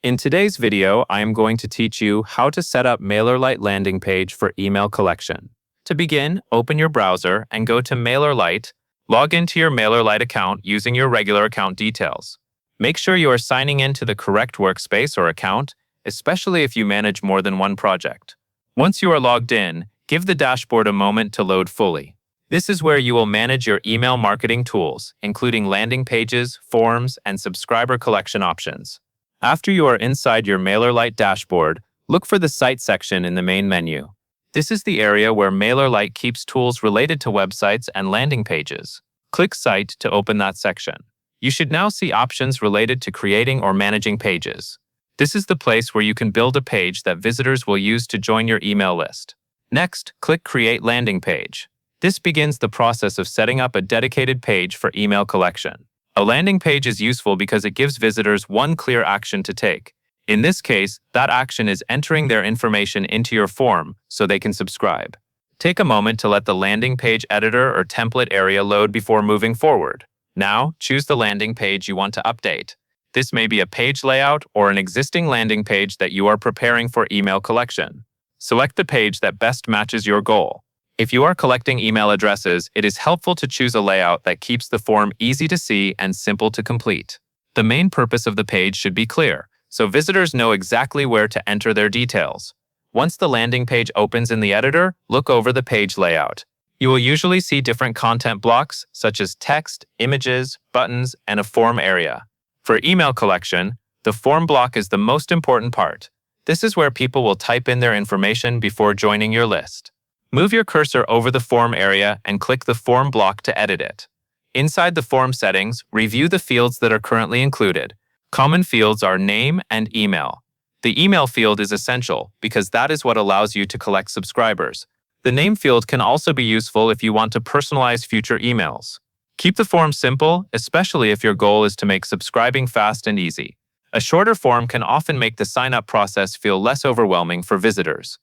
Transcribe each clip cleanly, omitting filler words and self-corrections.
In today's video, I am going to teach you how to set up Mailerlite landing page for email collection. To begin, open your browser and go to Mailerlite. Log into your Mailerlite account using your regular account details. Make sure you are signing in to the correct workspace or account, especially if you manage more than one project. Once you are logged in, give the dashboard a moment to load fully. This is where you will manage your email marketing tools, including landing pages, forms, and subscriber collection options. After you are inside your Mailerlite dashboard, look for the Site section in the main menu. This is the area where Mailerlite keeps tools related to websites and landing pages. Click Site to open that section. You should now see options related to creating or managing pages. This is the place where you can build a page that visitors will use to join your email list. Next, click Create Landing Page. This begins the process of setting up a dedicated page for email collection. A landing page is useful because it gives visitors one clear action to take. In this case, that action is entering their information into your form so they can subscribe. Take a moment to let the landing page editor or template area load before moving forward. Now, choose the landing page you want to update. This may be a page layout or an existing landing page that you are preparing for email collection. Select the page that best matches your goal. If you are collecting email addresses, it is helpful to choose a layout that keeps the form easy to see and simple to complete. The main purpose of the page should be clear, so visitors know exactly where to enter their details. Once the landing page opens in the editor, look over the page layout. You will usually see different content blocks, such as text, images, buttons, and a form area. For email collection, the form block is the most important part. This is where people will type in their information before joining your list. Move your cursor over the form area and click the form block to edit it. Inside the form settings, review the fields that are currently included. Common fields are name and email. The email field is essential because that is what allows you to collect subscribers. The name field can also be useful if you want to personalize future emails. Keep the form simple, especially if your goal is to make subscribing fast and easy. A shorter form can often make the sign-up process feel less overwhelming for visitors.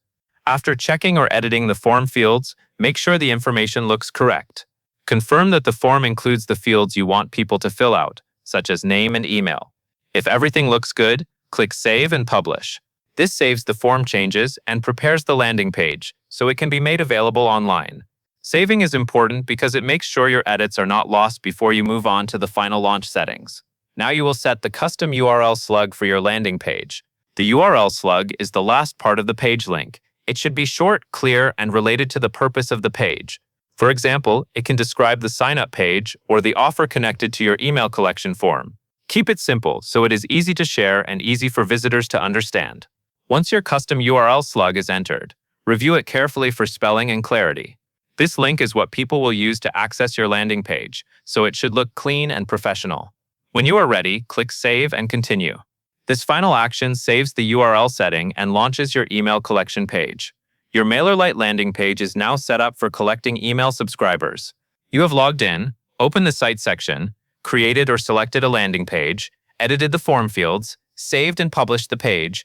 After checking or editing the form fields, make sure the information looks correct. Confirm that the form includes the fields you want people to fill out, such as name and email. If everything looks good, click Save and Publish. This saves the form changes and prepares the landing page, so it can be made available online. Saving is important because it makes sure your edits are not lost before you move on to the final launch settings. Now you will set the custom URL slug for your landing page. The URL slug is the last part of the page link. It should be short, clear, and related to the purpose of the page. For example, it can describe the sign-up page or the offer connected to your email collection form. Keep it simple so it is easy to share and easy for visitors to understand. Once your custom URL slug is entered, review it carefully for spelling and clarity. This link is what people will use to access your landing page, so it should look clean and professional. When you are ready, click Save and Continue. This final action saves the URL setting and launches your email collection page. Your Mailerlite landing page is now set up for collecting email subscribers. You have logged in, opened the Site section, created or selected a landing page, edited the form fields, saved and published the page,